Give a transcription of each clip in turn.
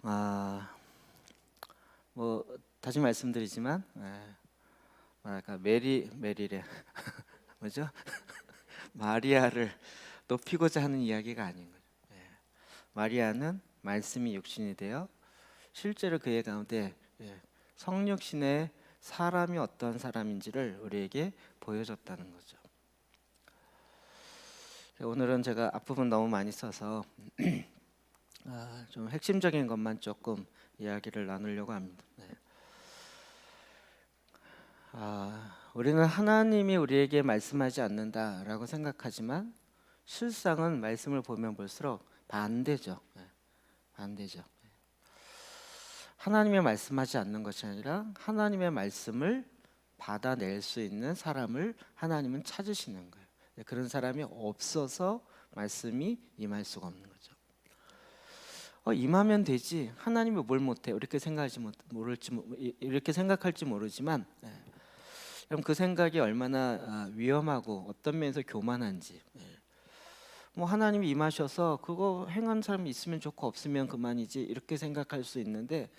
아, 뭐 다시 말씀드리지만, 뭐랄까 메리래 뭐죠? 마리아를 높이고자 하는 이야기가 아닌 거죠. 마리아는 말씀이 육신이 되어 실제로 그의 가운데 성육신의 사람이 어떤 사람인지를 우리에게 보여줬다는 거죠. 오늘은 제가 앞부분 너무 많이 써서 좀 핵심적인 것만 조금 이야기를 나누려고 합니다. 우리는 하나님이 우리에게 말씀하지 않는다라고 생각하지만 실상은 말씀을 보면 볼수록 반대죠. 반대죠. 하나님의 말씀하지 않는 것이 아니라 하나님의 말씀을 받아낼 수 있는 사람을 하나님은 찾으시는 거예요. 그런 사람이 없어서 말씀이 임할 수가 없는 거죠. 임하면 되지, 하나님이 뭘 못해, 이렇게 이렇게 생각할지 모르지만, 그럼 그 생각이 얼마나 위험하고 어떤 면에서 교만한지. 뭐 하나님이 임하셔서 그거 행한 사람이 있으면 좋고 없으면 그만이지, 이렇게 생각할 수 있는데,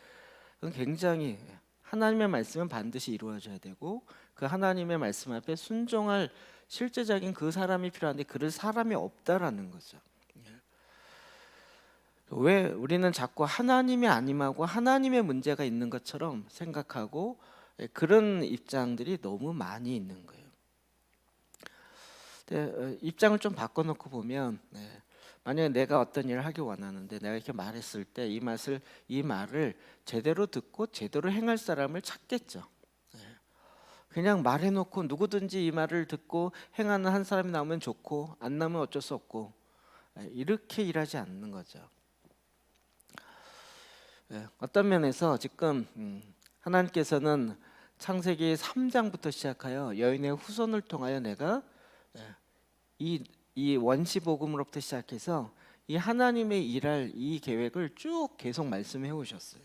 그건 굉장히, 하나님의 말씀은 반드시 이루어져야 되고 그 하나님의 말씀 앞에 순종할 실제적인 그 사람이 필요한데 그럴 사람이 없다라는 거죠. 왜 우리는 자꾸 하나님이 아님하고 하나님의 문제가 있는 것처럼 생각하고 그런 입장들이 너무 많이 있는 거예요. 입장을 좀 바꿔놓고 보면, 만약에 내가 어떤 일을 하기 원하는데 내가 이렇게 말했을 때 이 말을 제대로 듣고 제대로 행할 사람을 찾겠죠. 그냥 말해놓고 누구든지 이 말을 듣고 행하는 한 사람이 나오면 좋고 안 나오면 어쩔 수 없고, 이렇게 일하지 않는 거죠. 어떤 면에서 지금 하나님께서는 창세기 3장부터 시작하여 여인의 후손을 통하여 내가 이 원시 복음으로부터 시작해서 이 하나님의 일할 이 계획을 쭉 계속 말씀해 오셨어요.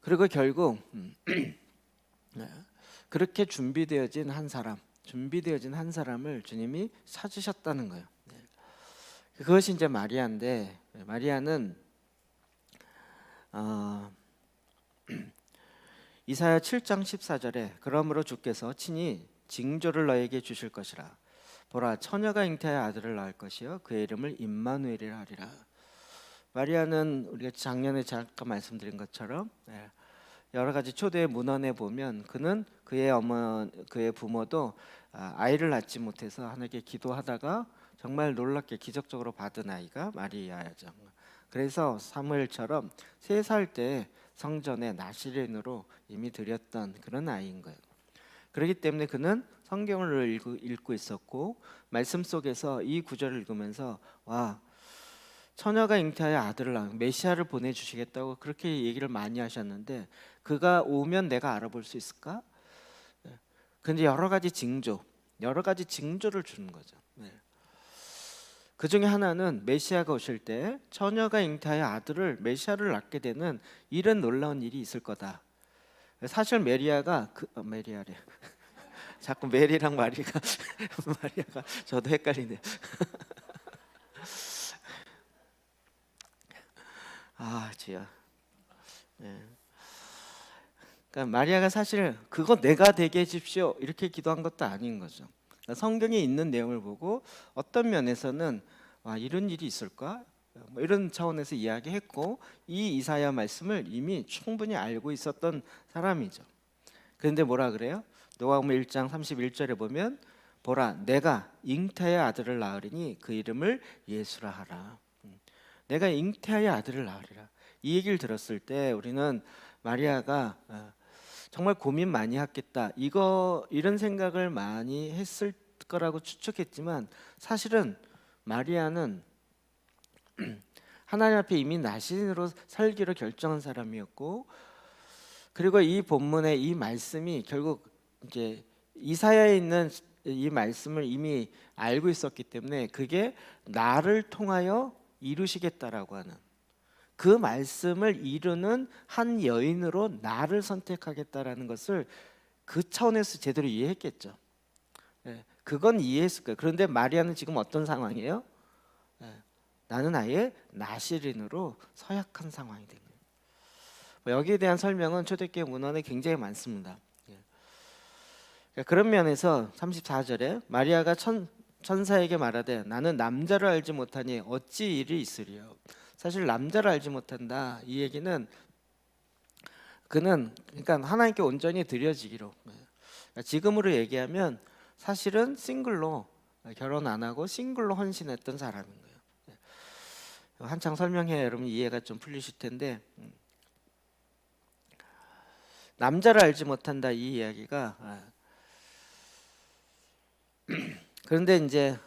그리고 결국 그렇게 준비되어진 한 사람을 주님이 찾으셨다는 거예요. 그것이 이제 마리아인데, 마리아는 이사야 7장 14절에 그러므로 주께서 친히 징조를 너에게 주실 것이라. 보라, 처녀가 잉태하여 아들을 낳을 것이요 그의 이름을 임마누엘이라 하리라. 마리아는 우리가 작년에 잠깐 말씀드린 것처럼 여러 가지 초대 문헌에 보면 그는 그의 부모도 아이를 낳지 못해서 하나님께 기도하다가 정말 놀랍게 기적적으로 받은 아이가 마리아죠. 그래서 사무엘처럼 3살 때 성전에 나시린으로 이미 드렸던 그런 아이인 거예요. 그렇기 때문에 그는 성경을 읽고 있었고 말씀 속에서 이 구절을 읽으면서 와, 처녀가 잉태하여 아들을 낳은 메시아를 보내주시겠다고 그렇게 얘기를 많이 하셨는데 그가 오면 내가 알아볼 수 있을까? 근데 여러 가지 징조를 주는 거죠. 그 중에 하나는 메시아가 오실 때 처녀가 잉태하여 메시아를 낳게 되는 이런 놀라운 일이 있을 거다. 사실 메리아가 메리아래 자꾸 메리랑 마리가 마리아가 저도 헷갈리네요. 지야. 그러니까 마리아가 사실 그거 내가 되게 해주십시오 이렇게 기도한 것도 아닌 거죠. 그러니까 성경에 있는 내용을 보고 어떤 면에서는 이런 일이 있을까? 뭐 이런 차원에서 이야기했고 이 이사야 말씀을 이미 충분히 알고 있었던 사람이죠. 그런데 뭐라 그래요? 누가복음 1장 31절에 보면 보라, 내가 잉태하여 아들을 낳으리니 그 이름을 예수라 하라. 내가 잉태하여 아들을 낳으리라. 이 얘기를 들었을 때 우리는 마리아가 정말 고민 많이 했겠다, 이런 생각을 많이 했을 거라고 추측했지만 사실은 마리아는 하나님 앞에 이미 나신으로 살기로 결정한 사람이었고, 그리고 이 본문의 이 말씀이 결국 이제 이사야에 있는 이 말씀을 이미 알고 있었기 때문에 그게 나를 통하여 이루시겠다라고 하는 그 말씀을 이루는 한 여인으로 나를 선택하겠다라는 것을 그 차원에서 제대로 이해했겠죠. 그건 이해했을 거예요. 그런데 마리아는 지금 어떤 상황이에요? 나는 아예 나시린으로 서약한 상황이 된 거예요. 여기에 대한 설명은 초대교회 문헌에 굉장히 많습니다. 그런 면에서 34절에 마리아가 천사에게 말하되 나는 남자를 알지 못하니 어찌 일이 있으리요. 사실 남자를 알지 못한다 이 얘기는 그는 그러니까 하나님께 온전히 드려지기로, 지금으로 얘기하면 사실은 싱글로 결혼 안 하고 싱글로 헌신했던 사람인 거예요. 한창 설명해야 여러분 이해가 좀 풀리실 텐데, 남자를 알지 못한다 이 이야기가 그런데 이제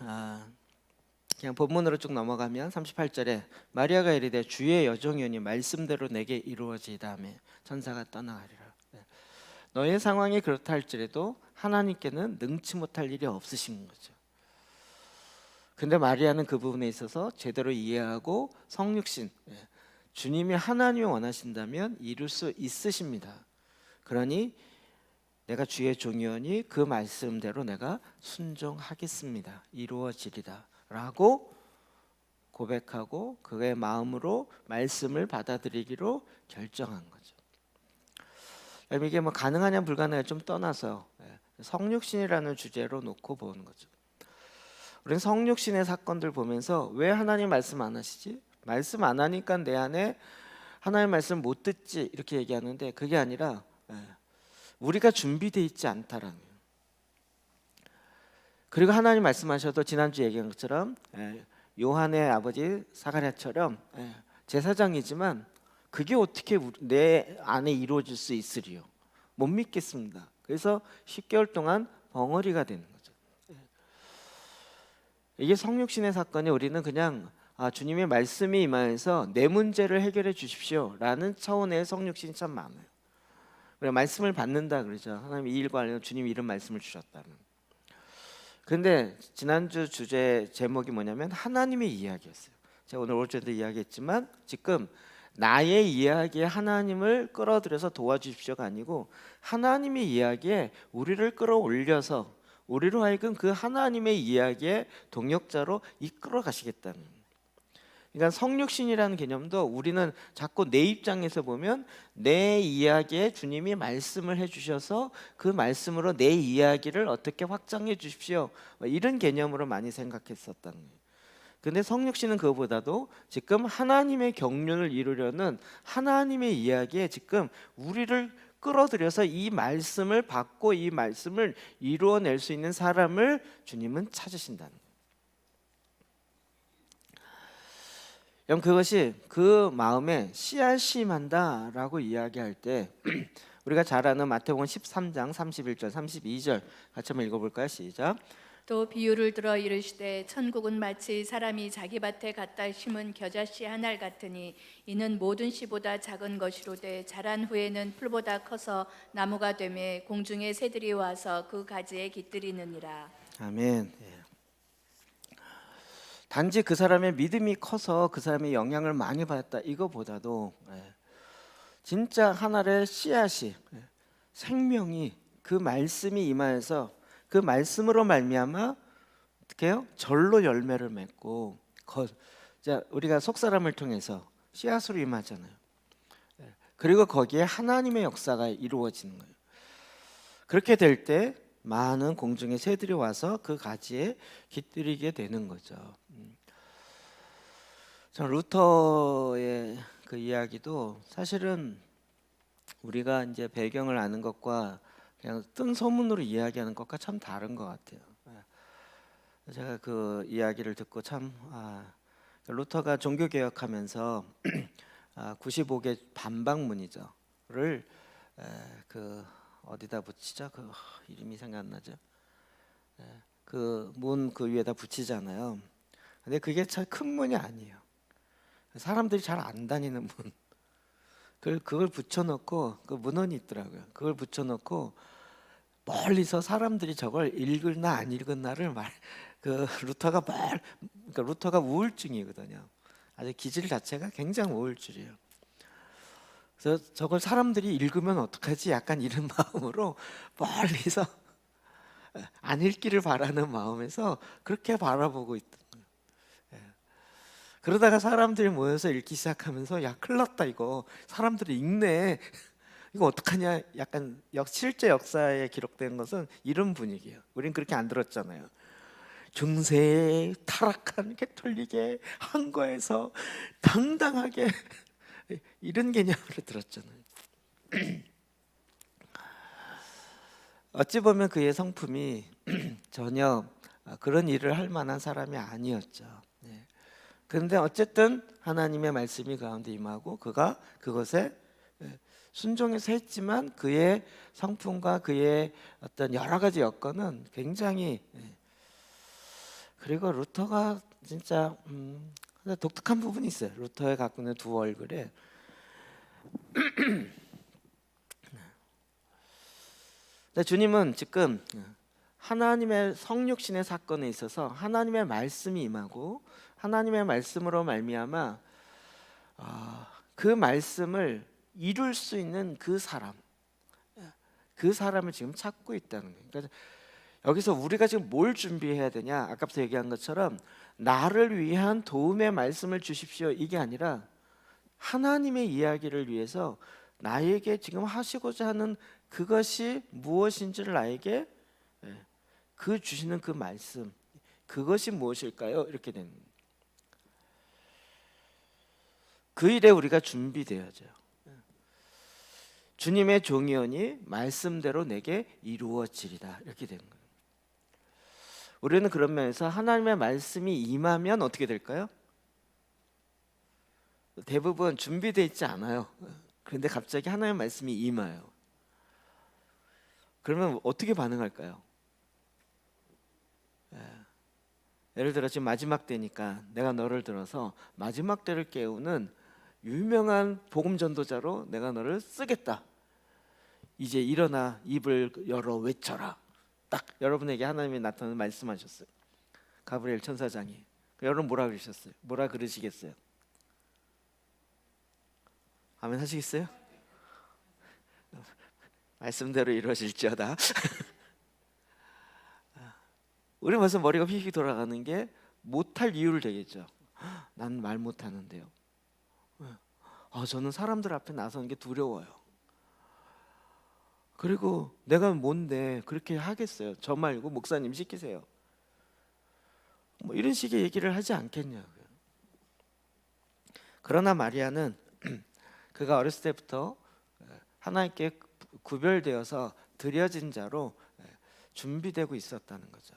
그냥 본문으로 쭉 넘어가면 38절에 마리아가 이르되 주의 여종이오니 말씀대로 내게 이루어지다며 천사가 떠나가리라. 너의 상황이 그렇다 할지라도 하나님께는 능치 못할 일이 없으신 거죠. 근데 마리아는 그 부분에 있어서 제대로 이해하고 성육신, 주님이 하나님이 원하신다면 이룰 수 있으십니다. 그러니 내가 주의 종이오니 그 말씀대로 내가 순종하겠습니다. 이루어지리다 라고 고백하고 그의 마음으로 말씀을 받아들이기로 결정한 거죠. 이게 뭐 가능하냐 불가능하냐 좀 떠나서 성육신이라는 주제로 놓고 보는 거죠. 우리는 성육신의 사건들 보면서 왜 하나님 말씀 안 하시지? 말씀 안 하니까 내 안에 하나님 말씀 못 듣지 이렇게 얘기하는데, 그게 아니라 우리가 준비되어 있지 않다라는 거예요. 그리고 하나님 말씀하셔도 지난주 얘기한 것처럼 요한의 아버지 사가랴처럼 제사장이지만 그게 어떻게 내 안에 이루어질 수 있으리요? 못 믿겠습니다. 그래서 10개월 동안 벙어리가 되는 거죠. 이게 성육신의 사건이 우리는 그냥 주님의 말씀이 임하여서 내 문제를 해결해 주십시오 라는 차원의 성육신이 참 많아요. 우리가 말씀을 받는다 그러죠. 하나님 이 일과 관련해서 주님이 이런 말씀을 주셨다는. 그런데 지난주 주제 제목이 뭐냐면 하나님의 이야기였어요. 제가 오늘 올주에도 이야기했지만 지금 나의 이야기에 하나님을 끌어들여서 도와주십시오가 아니고 하나님의 이야기에 우리를 끌어올려서 우리로 하여금 그 하나님의 이야기의 동역자로 이끌어 가시겠다는. 그러니까 성육신이라는 개념도 우리는 자꾸 내 입장에서 보면 내 이야기에 주님이 말씀을 해주셔서 그 말씀으로 내 이야기를 어떻게 확장해 주십시오 이런 개념으로 많이 생각했었다는 거예요. 근데 성육신은 그거보다도 지금 하나님의 경륜을 이루려는 하나님의 이야기에 지금 우리를 끌어들여서 이 말씀을 받고 이 말씀을 이루어낼 수 있는 사람을 주님은 찾으신다는 거예요. 그럼 그것이 그 마음에 씨앗심한다라고 이야기할 때 우리가 잘 아는 마태복음 13장 31절 32절 같이 한번 읽어볼까요? 시작. 또 비유를 들어 이르시되 천국은 마치 사람이 자기 밭에 갖다 심은 겨자씨 한 알 같으니 이는 모든 씨보다 작은 것이로되 자란 후에는 풀보다 커서 나무가 되매 공중의 새들이 와서 그 가지에 깃들이느니라. 아멘. 단지 그 사람의 믿음이 커서 그 사람의 영향을 많이 받았다 이거보다도 진짜 하나의 씨앗이 생명이 그 말씀이 임하여서 그 말씀으로 말미암아 어떻게 해요? 절로 열매를 맺고 우리가 속사람을 통해서 씨앗으로 임하잖아요. 그리고 거기에 하나님의 역사가 이루어지는 거예요. 그렇게 될 때 많은 공중의 새들이 와서 그 가지에 깃들이게 되는 거죠. 전 루터의 그 이야기도 사실은 우리가 이제 배경을 아는 것과 그냥 뜬 소문으로 이야기하는 것과 참 다른 것 같아요. 제가 그 이야기를 듣고 참 루터가 종교 개혁하면서 95개 반박문이죠를 그 어디다 붙이죠? 그 이름이 생각 안 나죠? 그 문 그 위에다 붙이잖아요. 근데 그게 참 큰 문이 아니에요. 사람들이 잘 안 다니는 문. 그걸 붙여놓고 그 문헌이 있더라고요. 그걸 붙여놓고 멀리서 사람들이 저걸 읽을나 안 읽을나를 그러니까 루터가 우울증이거든요. 아주 기질 자체가 굉장히 우울증이에요. 그래서 저걸 사람들이 읽으면 어떡하지? 약간 이런 마음으로 멀리서 안 읽기를 바라는 마음에서 그렇게 바라보고 있던 거예요. 그러다가 사람들이 모여서 읽기 시작하면서 야 큰일 났다 이거 사람들이 읽네 이거 어떡하냐 약간 실제 역사에 기록된 것은 이런 분위기예요. 우린 그렇게 안 들었잖아요. 중세에 타락한 캐톨릭의 한거에서 당당하게 이런 개념으로 들었잖아요. 어찌 보면 그의 성품이 전혀 그런 일을 할 만한 사람이 아니었죠. 네. 그런데 어쨌든 하나님의 말씀이 가운데 임하고 그가 그것에 순종해서 했지만 그의 성품과 그의 어떤 여러 가지 여건은 굉장히 그리고 루터가 진짜 독특한 부분이 있어요. 루터의 갖고 있는 두 얼굴에 주님은 지금 하나님의 성육신의 사건에 있어서 하나님의 말씀이 임하고 하나님의 말씀으로 말미암아 그 말씀을 이룰 수 있는 그 사람을 지금 찾고 있다는 거예요. 그러니까 여기서 우리가 지금 뭘 준비해야 되냐? 아까부터 얘기한 것처럼 나를 위한 도움의 말씀을 주십시오 이게 아니라 하나님의 이야기를 위해서 나에게 지금 하시고자 하는 그것이 무엇인지를 나에게 그 주시는 그 말씀 그것이 무엇일까요? 이렇게 되는 거예요. 그 일에 우리가 준비되어져요. 주님의 종이오니 말씀대로 내게 이루어지리다 이렇게 되는 거예요. 우리는 그런 면에서 하나님의 말씀이 임하면 어떻게 될까요? 대부분 준비되어 있지 않아요. 그런데 갑자기 하나님의 말씀이 임해요. 그러면 어떻게 반응할까요? 예를 들어 지금 마지막 때니까 내가 너를 들어서 마지막 때를 깨우는 유명한 복음 전도자로 내가 너를 쓰겠다. 이제 일어나 입을 열어 외쳐라. 딱 여러분에게 하나님이 나타나는 말씀하셨어요. 가브리엘 천사장이. 여러분 뭐라 그러셨어요? 뭐라 그러시겠어요? 아멘 하시겠어요? 말씀대로 이루어질지어다. 우리 벌써 머리가 휙휙 돌아가는 게 못할 이유를 되겠죠. 난 말 못하는데요. 저는 사람들 앞에 나서는 게 두려워요. 그리고 내가 뭔데 그렇게 하겠어요? 저 말고 목사님 시키세요. 뭐 이런 식의 얘기를 하지 않겠냐고요. 그러나 마리아는 그가 어렸을 때부터 하나님께 구별되어서 드려진 자로 준비되고 있었다는 거죠.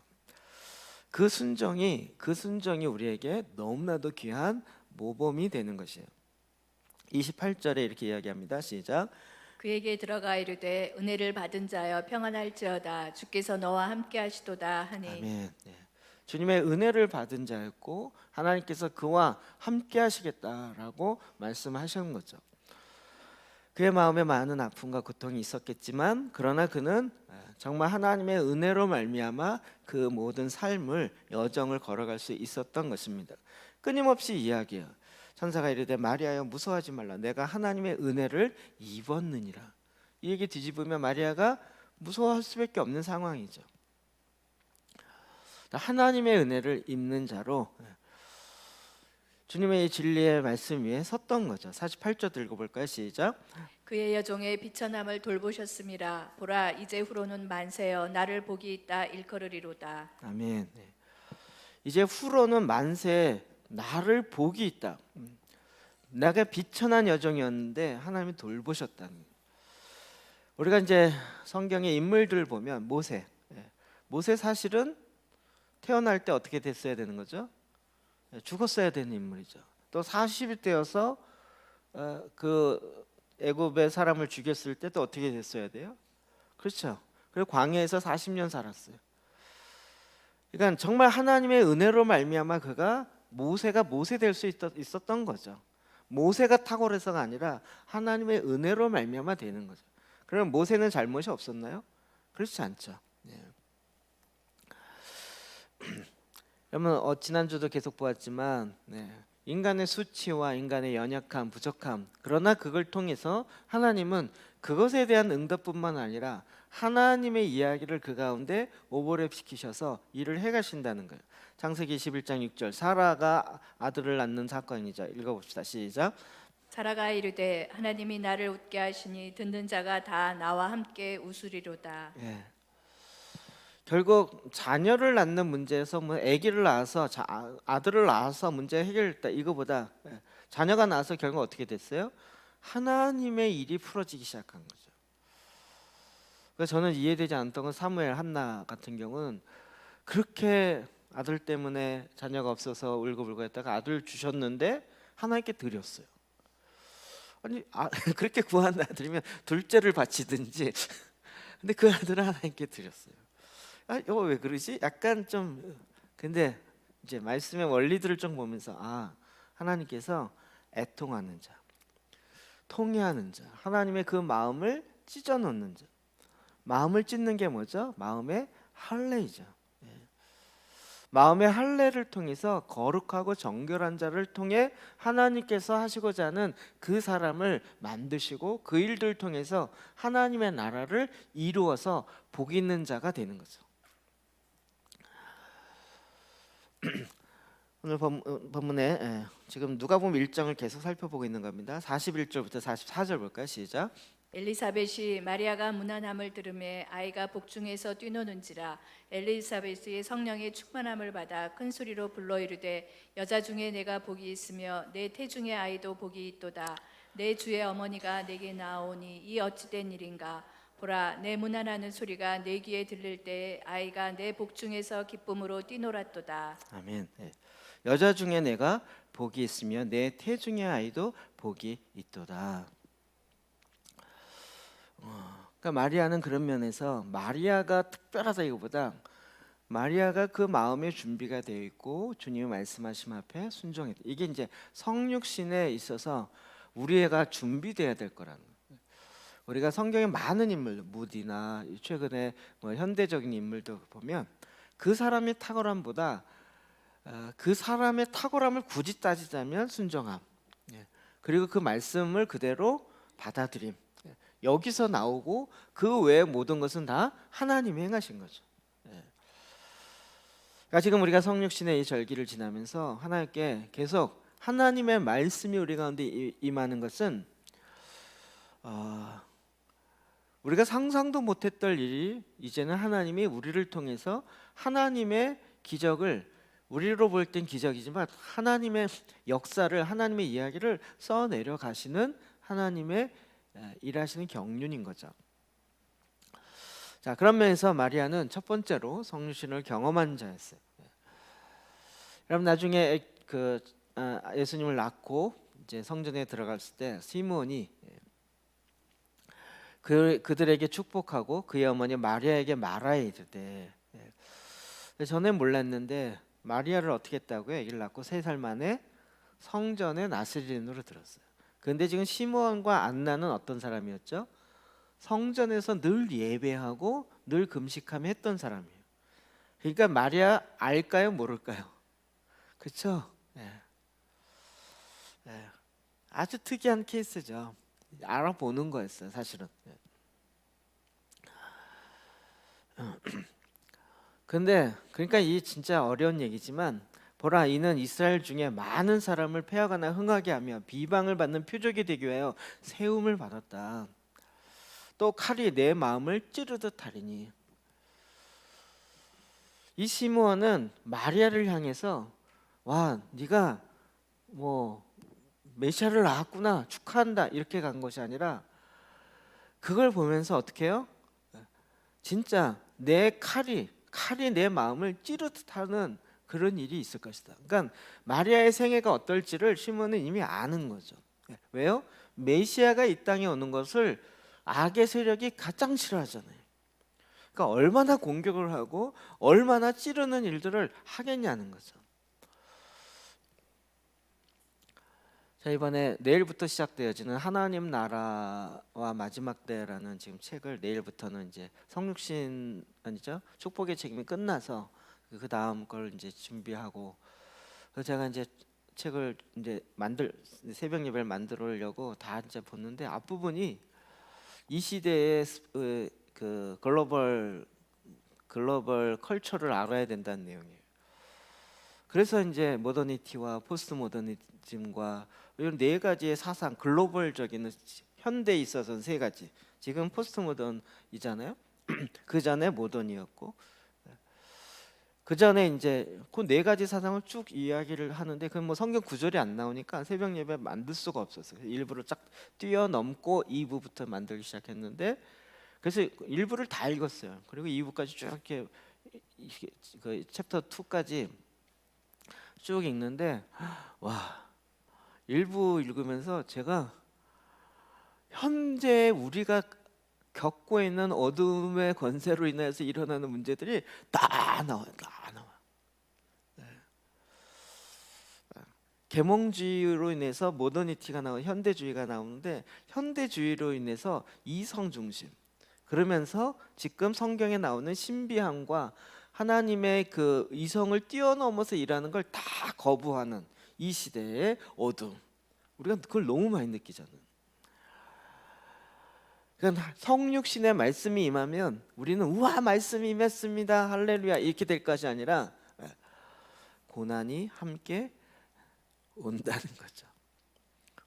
그 순종이 우리에게 너무나도 귀한 모범이 되는 것이에요. 28절에 이렇게 이야기합니다. 시작. 그에게 들어가 이르되 은혜를 받은 자여 평안할지어다 주께서 너와 함께 하시도다 하니. 아멘. 네. 주님의 은혜를 받은 자였고 하나님께서 그와 함께 하시겠다라고 말씀하신 거죠. 그의 마음에 많은 아픔과 고통이 있었겠지만 그러나 그는 정말 하나님의 은혜로 말미암아 그 모든 삶을 여정을 걸어갈 수 있었던 것입니다. 끊임없이 이야기해요. 천사가 이르되 마리아여 무서워하지 말라 내가 하나님의 은혜를 입었느니라. 이 얘기 뒤집으면 마리아가 무서워할 수밖에 없는 상황이죠. 하나님의 은혜를 입는 자로 주님의 진리의 말씀 위에 섰던 거죠. 48절 읽어볼까요? 시작. 그의 여종의 비천함을 돌보셨음이라 보라 이제 후로는 만세여 나를 복이 있다 일컬으리로다. 아멘. 네. 이제 후로는 만세 나를 복이 있다. 내가 비천한 여종이었는데 하나님이 돌보셨다는. 우리가 이제 성경의 인물들을 보면 모세 사실은 태어날 때 어떻게 됐어야 되는 거죠? 죽었어야 되는 인물이죠. 또 40이 되어서 그 애굽의 사람을 죽였을 때 또 어떻게 됐어야 돼요? 그렇죠. 그리고 광야에서 40년 살았어요. 그러니까 정말 하나님의 은혜로 말미암아 그가 모세가 모세 될 수 있었던 거죠. 모세가 탁월해서가 아니라 하나님의 은혜로 말미암아 되는 거죠. 그럼 모세는 잘못이 없었나요? 그렇지 않죠. 네. 여러분 지난주도 계속 보았지만 인간의 수치와 인간의 연약함, 부족함 그러나 그걸 통해서 하나님은 그것에 대한 응답뿐만 아니라 하나님의 이야기를 그 가운데 오버랩 시키셔서 일을 해가신다는 거예요. 창세기 21장 6절, 사라가 아들을 낳는 사건이죠. 읽어봅시다. 시작. 사라가 이르되 하나님이 나를 웃게 하시니 듣는 자가 다 나와 함께 웃으리로다. 예. 결국 자녀를 낳는 문제에서 뭐 아기를 낳아서 아들을 낳아서 문제 해결했다 이거보다 자녀가 나와서 결국 어떻게 됐어요? 하나님의 일이 풀어지기 시작한 거죠. 그래서 저는 이해되지 않았던 건 사무엘 한나 같은 경우는 그렇게 아들 때문에 자녀가 없어서 울고불고 했다가 아들 주셨는데 하나님께 드렸어요. 아니 그렇게 구한 아들이면 둘째를 바치든지 근데 그 아들은 하나님께 드렸어요. 이거 왜 그러지? 약간 좀 근데 이제 말씀의 원리들을 좀 보면서 하나님께서 애통하는 자, 통회하는 자, 하나님의 그 마음을 찢어 놓는 자. 마음을 찢는 게 뭐죠? 마음의 할례이죠. 마음의 할례를 통해서 거룩하고 정결한 자를 통해 하나님께서 하시고자 하는 그 사람을 만드시고 그 일들을 통해서 하나님의 나라를 이루어서 복 있는 자가 되는 거죠. 오늘 본문에 지금 누가복음 1장을 계속 살펴보고 있는 겁니다. 41절부터 44절 볼까요? 시작. 엘리사벳이 마리아가 문안함을 들으매 아이가 복중에서 뛰노는지라 엘리사벳이 성령의 충만함을 받아 큰 소리로 불러 이르되 여자 중에 내가 복이 있으며 내 태중의 아이도 복이 있도다. 내 주의 어머니가 내게 나오니 이 어찌된 일인가. 보라, 내 문안하는 소리가 내 귀에 들릴 때 아이가 내 복중에서 기쁨으로 뛰놀았도다. 아멘. 여자 중에 내가 복이 있으며 내 태중의 아이도 복이 있도다. 그러니까 마리아는 그런 면에서 마리아가 특별하다기보다 마리아가 그 마음의 준비가 되어 있고 주님의 말씀하심 앞에 순종했다. 이게 이제 성육신에 있어서 우리가 준비돼야 될 거라는 거예요. 우리가 성경에 많은 인물, 무디나 최근에 뭐 현대적인 인물도 보면 그 사람의 탁월함보다 그 사람의 탁월함을 굳이 따지자면 순종함, 그리고 그 말씀을 그대로 받아들임, 여기서 나오고 그 외의 모든 것은 다 하나님이 행하신 거죠. 그러니까 지금 우리가 성육신의 이 절기를 지나면서 하나님께 계속 하나님의 말씀이 우리 가운데 임하는 것은 우리가 상상도 못했던 일이 이제는 하나님이 우리를 통해서 하나님의 기적을, 우리로 볼 땐 기적이지만 하나님의 역사를, 하나님의 이야기를 써내려 가시는 하나님의 일하시는 경륜인 거죠. 자, 그런 면에서 마리아는 첫 번째로 성육신을 경험한 자였어요. 여러분 나중에 예수님을 낳고 이제 성전에 들어갔을 때 시므온이 그들에게 축복하고 그의 어머니 마리아에게 말하여 이르되, 전엔 몰랐는데 마리아를 어떻게 했다고요? 아기를 낳고 3살 만에 성전의 나스리인으로 들었어요. 그런데 지금 시므온과 안나는 어떤 사람이었죠? 성전에서 늘 예배하고 늘 금식하며 했던 사람이에요. 그러니까 마리아 알까요? 모를까요? 그렇죠? 아주 특이한 케이스죠. 알아보는 거였어요, 사실은. 근데 그러니까 이 진짜 어려운 얘기지만 보라, 이는 이스라엘 중에 많은 사람을 패하거나 흥하게 하며 비방을 받는 표적이 되기 위하여 세움을 받았다. 또 칼이 내 마음을 찌르듯 하리니. 이 시므온은 마리아를 향해서 와, 네가 뭐 메시아를 낳았구나, 축하한다, 이렇게 간 것이 아니라 그걸 보면서 어떻게 해요? 진짜 내 칼이 내 마음을 찌르듯 하는 그런 일이 있을 것이다. 그러니까 마리아의 생애가 어떨지를 시므온은 이미 아는 거죠. 왜요? 메시아가 이 땅에 오는 것을 악의 세력이 가장 싫어하잖아요. 그러니까 얼마나 공격을 하고 얼마나 찌르는 일들을 하겠냐는 거죠. 자, 이번에 내일부터 시작되어지는 하나님 나라와 마지막 때라는 지금 책을 내일부터는 이제 성육신 아니죠? 축복의 책임이 끝나서 그 다음 걸 이제 준비하고, 그래서 제가 이제 책을 이제 새벽 예배를 만들려고 다 이제 보는데 앞부분이 이 시대의 그 글로벌 컬처를 알아야 된다는 내용이에요. 그래서 이제 모더니티와 포스트 모더니즘과 이런 네 가지의 사상, 글로벌적인 현대에 있어서는 세 가지. 지금 포스트 모던이잖아요. 그 전에 모던이었고, 그 전에 이제 그 네 가지 사상을 쭉 이야기를 하는데, 그건 뭐 성경 구절이 안 나오니까 새벽 예배 만들 수가 없었어요. 일부러 쫙 뛰어넘고 2부부터 만들기 시작했는데, 그래서 일부를 다 읽었어요. 그리고 2부까지 쭉 이렇게 그 챕터 2까지 쭉 읽는데, 와, 일부 읽으면서 제가 현재 우리가 겪고 있는 어둠의 권세로 인해서 일어나는 문제들이 다 나와요. 다 나와. 계몽주의로 인해서 모더니티가 나오고 현대주의가 나오는데, 현대주의로 인해서 이성 중심, 그러면서 지금 성경에 나오는 신비함과 하나님의 그 이성을 뛰어넘어서 일하는 걸 다 거부하는 이 시대의 어둠, 우리가 그걸 너무 많이 느끼잖아요. 그러니까 성육신의 말씀이 임하면 우리는 우와 말씀이 임했습니다 할렐루야 이렇게 될 것이 아니라 고난이 함께 온다는 거죠.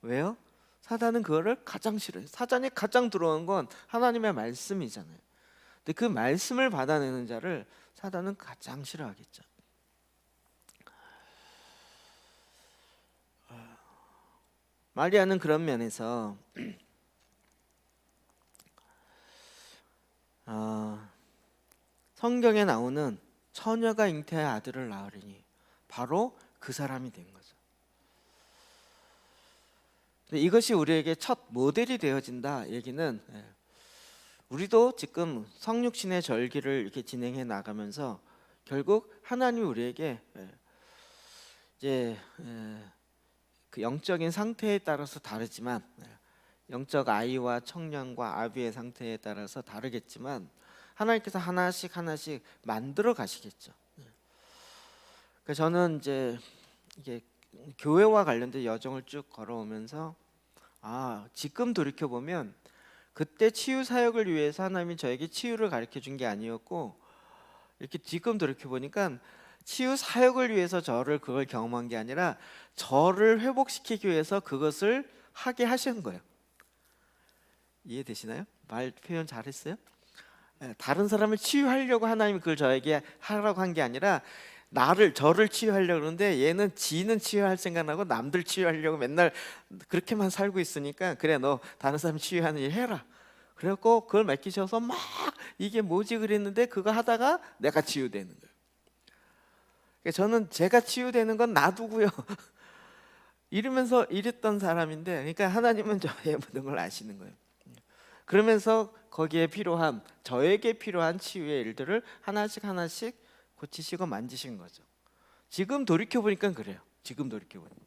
왜요? 사단은 그거를 가장 싫어해요. 사단이 가장 들어온 건 하나님의 말씀이잖아요. 근데 그 말씀을 받아내는 자를 사단은 가장 싫어하겠죠. 마리아는 그런 면에서 성경에 나오는 처녀가 잉태의 아들을 낳으리니 바로 그 사람이 된 거죠. 이것이 우리에게 첫 모델이 되어진다 얘기는, 우리도 지금 성육신의 절기를 이렇게 진행해 나가면서 결국 하나님이 우리에게 이제 그 영적인 상태에 따라서 다르지만, 영적 아이와 청년과 아비의 상태에 따라서 다르겠지만 하나님께서 하나씩 만들어 가시겠죠. 그래서 저는 이제 이게 교회와 관련된 여정을 쭉 걸어오면서 지금 돌이켜 보면 그때 치유 사역을 위해서 하나님이 저에게 치유를 가르쳐 준 게 아니었고, 이렇게 지금 돌이켜 보니까 치유 사역을 위해서 저를 그걸 경험한 게 아니라 저를 회복시키기 위해서 그것을 하게 하신 거예요. 이해되시나요? 말 표현 잘했어요? 다른 사람을 치유하려고 하나님이 그걸 저에게 하라고 한 게 아니라 저를 치유하려고 그러는데, 얘는 지는 치유할 생각나고 남들 치유하려고 맨날 그렇게만 살고 있으니까 그래 너 다른 사람 치유하는 일 해라. 그래갖고 그걸 맡기셔서 막 이게 뭐지 그랬는데 그거 하다가 내가 치유되는 거예요. 그러니까 저는 제가 치유되는 건 놔두고요 이러면서 이랬던 사람인데, 그러니까 하나님은 저의 모든 걸 아시는 거예요. 그러면서 거기에 필요한, 저에게 필요한 치유의 일들을 하나씩 고치시고 만지신 거죠. 지금 돌이켜 보니까 그래요. 지금 돌이켜 보니까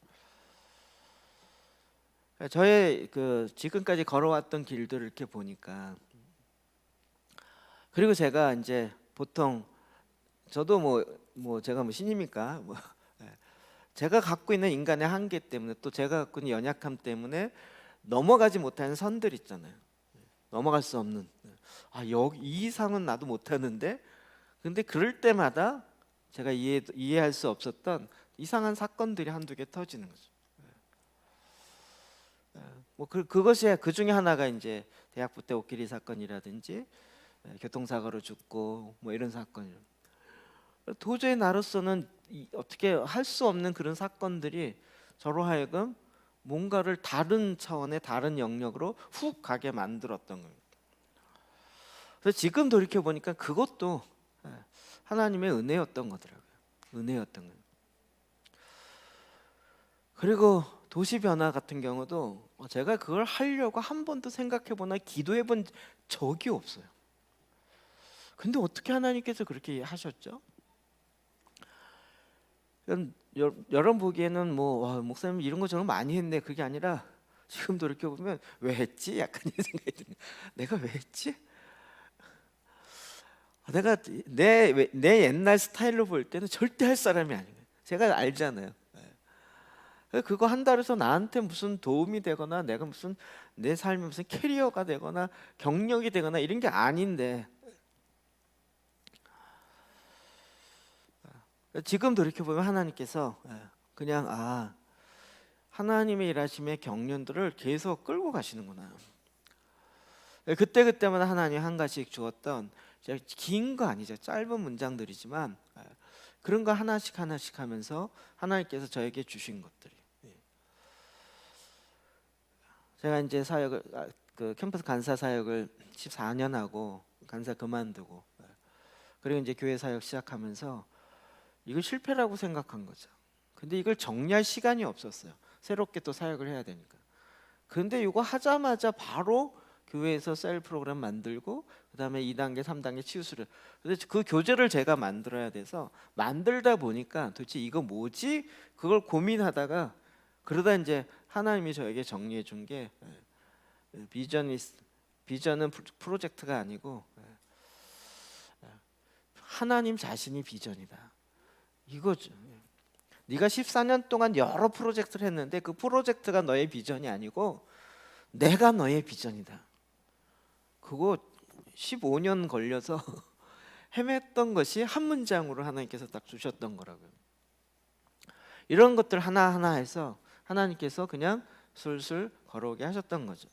저의 그 지금까지 걸어왔던 길들을 이렇게 보니까, 그리고 제가 이제 보통 저도 제가 신입니까? 제가 갖고 있는 인간의 한계 때문에, 또 제가 갖고 있는 연약함 때문에 넘어가지 못하는 선들 있잖아요. 넘어갈 수 없는, 여기 이 이상은 나도 못하는데, 근데 그럴 때마다 제가 이해할 수 없었던 이상한 사건들이 한두 개 터지는 거죠. 그것이 그 중에 하나가 이제 대학부 때 옷길이 사건이라든지 교통사고로 죽고 이런 사건이요. 도저히 나로서는 어떻게 할 수 없는 그런 사건들이 저로 하여금 뭔가를 다른 차원의 다른 영역으로 훅 가게 만들었던 겁니다. 그래서 지금 돌이켜 보니까 그것도 하나님의 은혜였던 거더라고요. 은혜였던 거예요. 그리고 도시 변화 같은 경우도 제가 그걸 하려고 한 번도 생각해 보나 기도해 본 적이 없어요. 근데 어떻게 하나님께서 그렇게 하셨죠? 여러분 보기에는 목사님 이런 거 저런 거 많이 했네, 그게 아니라 지금 돌이켜 보면 왜 했지? 약간 이 생각이 드는. 내가 왜 했지? 내가 내 옛날 스타일로 볼 때는 절대 할 사람이 아니에요. 제가 알잖아요. 그거 한다고 해서 나한테 무슨 도움이 되거나 내가 무슨 내 삶에 무슨 캐리어가 되거나 경력이 되거나 이런 게 아닌데, 지금 돌이켜보면 하나님께서 그냥 하나님의 일하심의 경륜들을 계속 끌고 가시는구나. 그때마다 하나님 한 가지씩 주었던, 긴 거 아니죠, 짧은 문장들이지만 그런 거 하나씩 하면서 하나님께서 저에게 주신 것들이, 제가 이제 사역을 그 캠퍼스 간사 사역을 14년 하고 간사 그만두고 그리고 이제 교회 사역 시작하면서 이걸 실패라고 생각한 거죠. 근데 이걸 정리할 시간이 없었어요. 새롭게 또 사역을 해야 되니까. 근데 이거 하자마자 바로 교회에서 셀 프로그램 만들고 그다음에 2단계, 3단계 치유수련. 그래서 그 교재를 제가 만들어야 돼서 만들다 보니까 도대체 이거 뭐지? 그걸 고민하다가 그러다 이제 하나님이 저에게 정리해 준 게, 비전은 프로젝트가 아니고 하나님 자신이 비전이다. 이거죠. 네가 14년 동안 여러 프로젝트를 했는데 그 프로젝트가 너의 비전이 아니고 내가 너의 비전이다. 그거 15년 걸려서 헤맸던 것이 한 문장으로 하나님께서 딱 주셨던 거라고요. 이런 것들 하나하나 해서 하나님께서 그냥 술술 걸어오게 하셨던 거죠.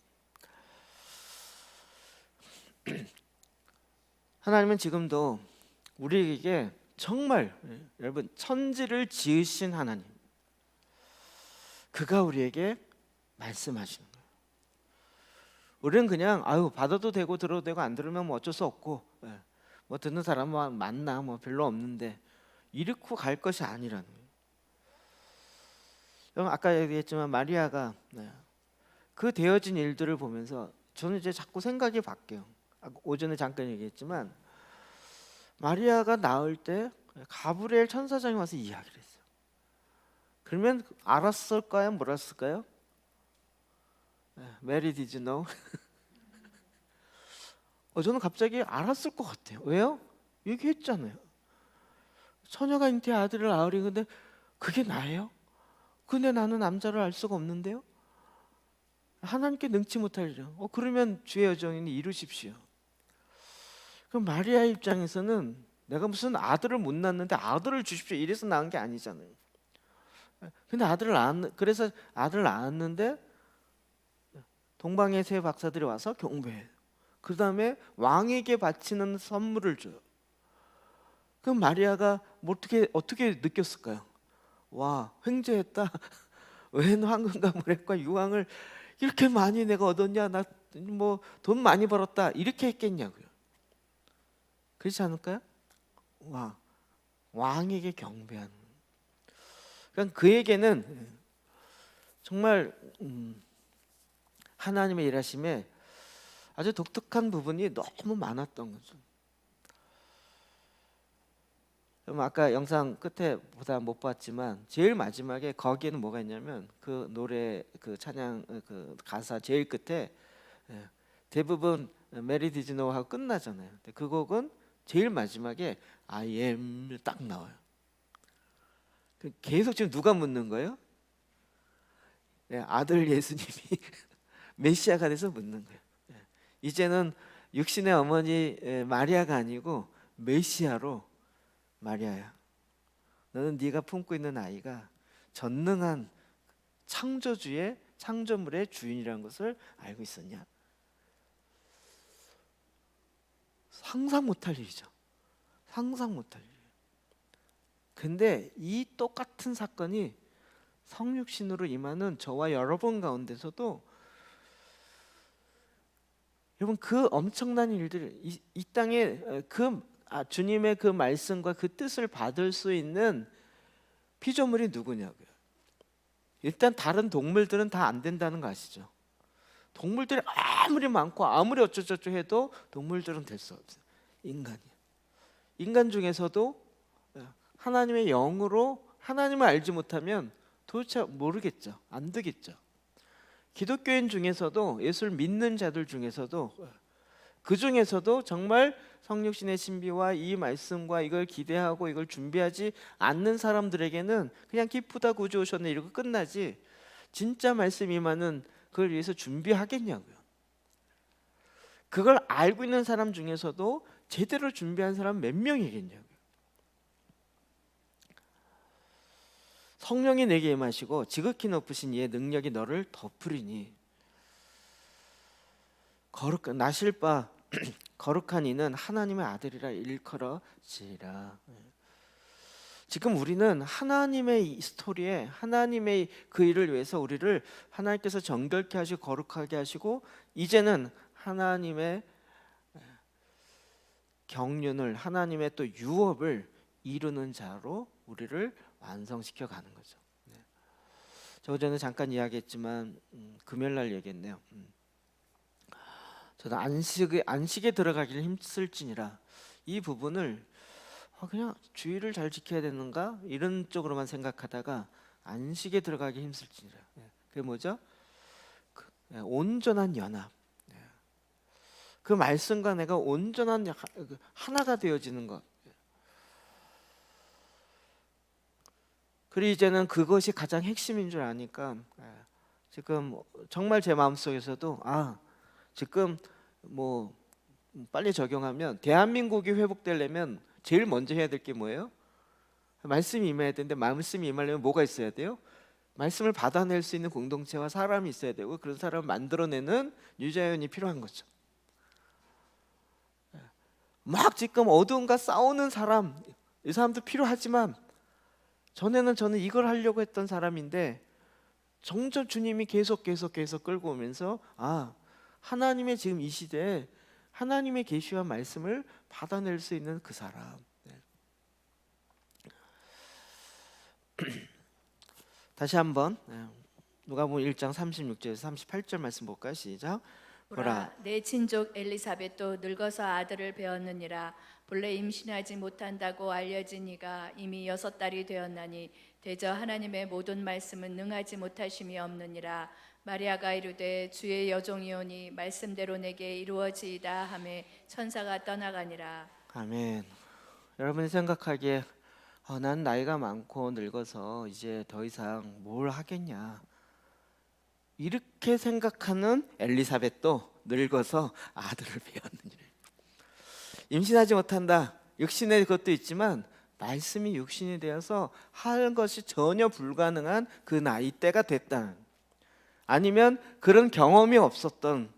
하나님은 지금도 우리에게 정말, 여러분, 천지를 지으신 하나님, 그가 우리에게 말씀하시는 거예요. 우리는 그냥 받아도 되고 들어도 되고 안 들으면 뭐 어쩔 수 없고, 뭐 듣는 사람은 많나 뭐 별로 없는데 이렇게 갈 것이 아니라는 거예요. 여러분, 아까 얘기했지만 마리아가 그 되어진 일들을 보면서 저는 이제 자꾸 생각이 바뀌어요. 오전에 잠깐 얘기했지만 마리아가 낳을 때 가브리엘 천사장이 와서 이야기를 했어요. 그러면 알았을까요? 몰랐을까요? Mary, did you know? 저는 갑자기 알았을 것 같아요. 왜요? 얘기했잖아요. 처녀가 잉태의 아들을 낳으리. 근데 그게 나예요? 근데 나는 남자를 알 수가 없는데요? 하나님께 능치 못할 일이요. 그러면 주의 여정이니 이루십시오. 그럼 마리아 입장에서는 내가 무슨 아들을 못 낳는데 아들을 주십시오 이래서 낳은 게 아니잖아요. 근데 그래서 아들을 낳았는데 동방의 세 박사들이 와서 경배해요. 그 다음에 왕에게 바치는 선물을 줘요. 그럼 마리아가 어떻게 느꼈을까요? 와, 횡재했다. 웬 황금과 모래과 유황을 이렇게 많이 내가 얻었냐? 나 뭐 돈 많이 벌었다. 이렇게 했겠냐고요. 그렇지 않을까요? 와, 왕에게 경배하는. 그러니까 그에게는 정말 하나님의 일하심에 아주 독특한 부분이 너무 많았던 거죠. 그럼 아까 영상 끝에 보다 못 봤지만 제일 마지막에 거기에는 뭐가 있냐면 그 노래 그 찬양 그 가사 제일 끝에 대부분 메리 디즈노 하고 끝나잖아요. 근데 그 곡은 제일 마지막에 I am 딱 나와요. 계속 지금 누가 묻는 거예요? 아들 예수님이 메시아가 돼서 묻는 거예요. 이제는 육신의 어머니 마리아가 아니고 메시아로 마리아야, 너는 네가 품고 있는 아이가 전능한 창조주의 창조물의 주인이라는 것을 알고 있었냐? 상상 못할 일이죠. 상상 못할 일. 근데 이 똑같은 사건이 성육신으로 임하는 저와 여러분 가운데서도 여러분 그 엄청난 일들 이 땅에 주님의 그 말씀과 그 뜻을 받을 수 있는 피조물이 누구냐고요. 일단 다른 동물들은 다 안 된다는 거 아시죠? 동물들이 아무리 많고 아무리 어쩌저쩌 해도 동물들은 될 수 없어요. 인간이요. 인간 중에서도 하나님의 영으로 하나님을 알지 못하면 도대체 모르겠죠. 안 되겠죠. 기독교인 중에서도 예수를 믿는 자들 중에서도 그 중에서도 정말 성육신의 신비와 이 말씀과 이걸 기대하고 이걸 준비하지 않는 사람들에게는 그냥 기쁘다 구주 오셨네 이러고 끝나지, 진짜 말씀 임하는 그걸 위해서 준비하겠냐고요. 그걸 알고 있는 사람 중에서도 제대로 준비한 사람 몇 명이겠냐고요. 성령이 내게 임하시고 지극히 높으신 이의 능력이 너를 덮으리니 나실 바 거룩한 이는 하나님의 아들이라 일컬어지라. 지금 우리는 하나님의 이 스토리에, 하나님의 그 일을 위해서 우리를 하나님께서 정결케 하시고 거룩하게 하시고 이제는 하나님의 경륜을, 하나님의 또 유업을 이루는 자로 우리를 완성시켜 가는 거죠. 저 전에 잠깐 이야기했지만 금요일 날 얘기했네요. 저는 안식에 들어가기를 힘쓸지니라, 이 부분을 그냥 주의를 잘 지켜야 되는가 이런 쪽으로만 생각하다가 안식에 들어가기 힘쓸지니라. 그게 뭐죠? 온전한 연합. 그 말씀과 내가 온전한 하나가 되어지는 것. 그리고 이제는 그것이 가장 핵심인 줄 아니까 지금 정말 제 마음속에서도 지금 뭐 빨리 적용하면 대한민국이 회복되려면 제일 먼저 해야 될 게 뭐예요? 말씀이 임해야 되는데, 말씀이 임하려면 뭐가 있어야 돼요? 말씀을 받아낼 수 있는 공동체와 사람이 있어야 되고, 그런 사람을 만들어내는 유자연이 필요한 거죠. 막 지금 어두움과 싸우는 사람, 이 사람도 필요하지만 전에는 저는 이걸 하려고 했던 사람인데 점점 주님이 계속 끌고 오면서 하나님의 지금 이 시대에 하나님의 계시와 말씀을 받아낼 수 있는 그 사람. 다시 한번 누가복음 1장 36절에서 38절 말씀 볼까요? 시작. 보라, 내 친족 엘리사벳도 늙어서 아들을 배었느니라. 본래 임신하지 못한다고 알려진 이가 이미 6달이 되었나니 대저 하나님의 모든 말씀은 능하지 못하심이 없느니라. 마리아가 이르되 주의 여종이오니 말씀대로 내게 이루어지이다 하매 천사가 떠나가니라. 아멘. 여러분이 생각하기에 난 나이가 많고 늙어서 이제 더 이상 뭘 하겠냐, 이렇게 생각하는 엘리사벳도 늙어서 아들을 배었느니라. 임신하지 못한다, 육신의 것도 있지만 말씀이 육신이 되어서 하는 것이 전혀 불가능한 그 나이대가 됐다는, 아니면 그런 경험이 없었던,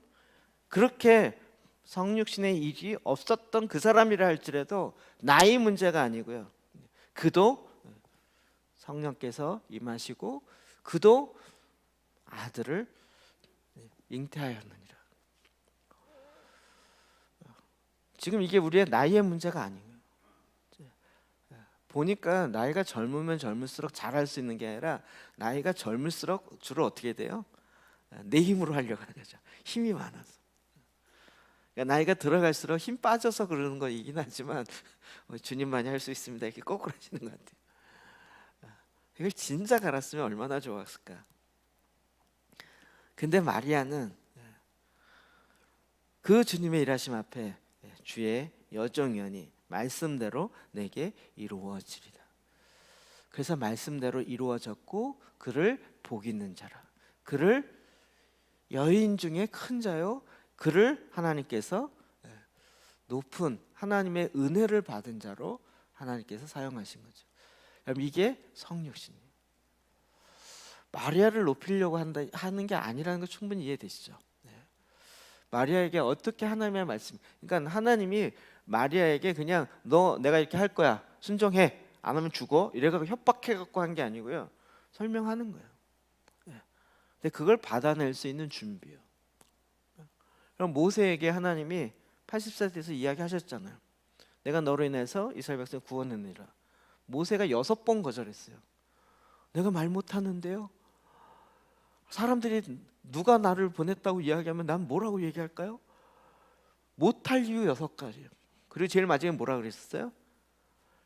그렇게 성육신의 일이 없었던 그 사람이라 할지라도 나이 문제가 아니고요, 그도 성령께서 임하시고 그도 아들을 잉태하였느니라. 지금 이게 우리의 나이의 문제가 아니에요. 보니까 나이가 젊으면 젊을수록 잘할 수 있는 게 아니라 나이가 젊을수록 주로 어떻게 돼요? 내 힘으로 하려고 하는 거죠. 힘이 많아서. 그러니까 나이가 들어갈수록 힘 빠져서 그러는 거이긴 하지만 주님만이 할 수 있습니다 이렇게 거꾸로 하시는 것 같아요. 이걸 진작 알았으면 얼마나 좋았을까. 근데 마리아는 그 주님의 일하심 앞에 주의 여종이오니 말씀대로 내게 이루어지리라. 그래서 말씀대로 이루어졌고 그를 복 있는 자라, 그를 여인 중에 큰 자요, 그를 하나님께서 높은 하나님의 은혜를 받은 자로 하나님께서 사용하신 거죠. 여러분, 이게 성육신이에요. 마리아를 높이려고 하는 게 아니라는 거 충분히 이해되시죠? 마리아에게 어떻게 하나님의 말씀, 그러니까 하나님이 마리아에게 그냥 너 내가 이렇게 할 거야 순종해, 안 하면 죽어 이래갖고 협박해갖고 한 게 아니고요, 설명하는 거예요. 근데 그걸 받아낼 수 있는 준비요. 그럼 모세에게 하나님이 80살 돼서 이야기하셨잖아요. 내가 너로 인해서 이스라엘 백성 구원했느니라. 모세가 6번 거절했어요. 내가 말 못하는데요, 사람들이 누가 나를 보냈다고 이야기하면 난 뭐라고 얘기할까요? 못할 이유 6가지예요. 그리고 제일 마지막에 뭐라 그랬었어요?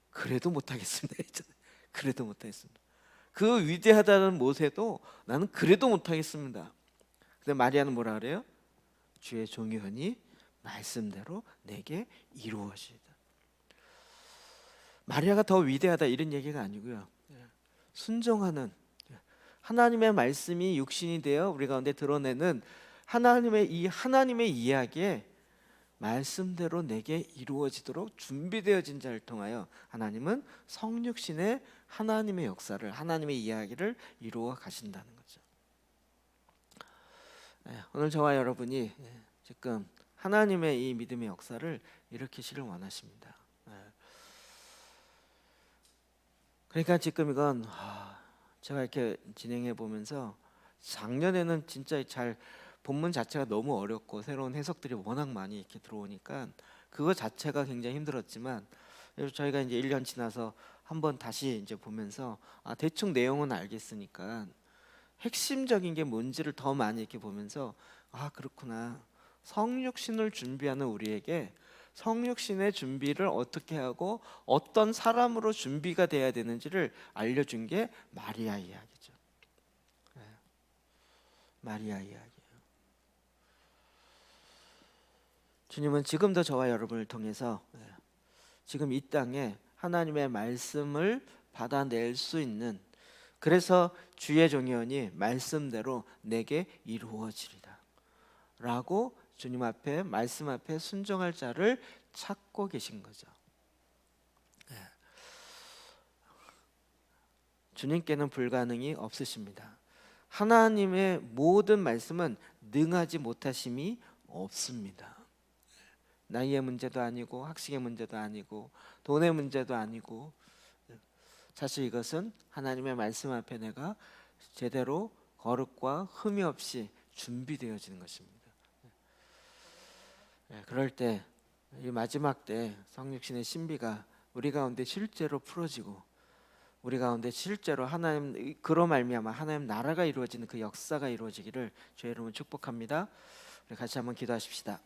그래도 못하겠습니다 했잖아요. 그래도 못하겠습니다. 그 위대하다는 모세도 나는 그래도 못하겠습니다. 근데 마리아는 뭐라 그래요? 주의 종이오니 말씀대로 내게 이루어지리다. 마리아가 더 위대하다 이런 얘기가 아니고요. 순종하는 하나님의 말씀이 육신이 되어 우리 가운데 드러내는 하나님의 이야기에 말씀대로 내게 이루어지도록 준비되어진 자를 통하여 하나님은 성육신의 하나님의 역사를, 하나님의 이야기를 이루어 가신다는 거죠. 오늘 저와 여러분이 지금 하나님의 이 믿음의 역사를 일으키시를 원하십니다. 그러니까 지금 이건 제가 이렇게 진행해 보면서 작년에는 진짜 잘 본문 자체가 너무 어렵고 새로운 해석들이 워낙 많이 이렇게 들어오니까 그거 자체가 굉장히 힘들었지만 저희가 이제 1년 지나서 한번 다시 이제 보면서 대충 내용은 알겠으니까 핵심적인 게 뭔지를 더 많이 이렇게 보면서 그렇구나. 성육신을 준비하는 우리에게 성육신의 준비를 어떻게 하고 어떤 사람으로 준비가 돼야 되는지를 알려준 게 마리아 이야기죠. 마리아 이야기. 주님은 지금도 저와 여러분을 통해서 지금 이 땅에 하나님의 말씀을 받아낼 수 있는, 그래서 주의 종이오니 말씀대로 내게 이루어지리라 라고 주님 앞에, 말씀 앞에 순종할 자를 찾고 계신 거죠. 주님께는 불가능이 없으십니다. 하나님의 모든 말씀은 능하지 못하심이 없습니다. 나이의 문제도 아니고 학식의 문제도 아니고 돈의 문제도 아니고, 사실 이것은 하나님의 말씀 앞에 내가 제대로 거룩과 흠이 없이 준비되어지는 것입니다. 그럴 때 이 마지막 때 성육신의 신비가 우리 가운데 실제로 풀어지고 우리 가운데 실제로 하나님, 그로 말미암아 하나님 나라가 이루어지는 그 역사가 이루어지기를 주의 이름으로 축복합니다. 우리 같이 한번 기도하십시다.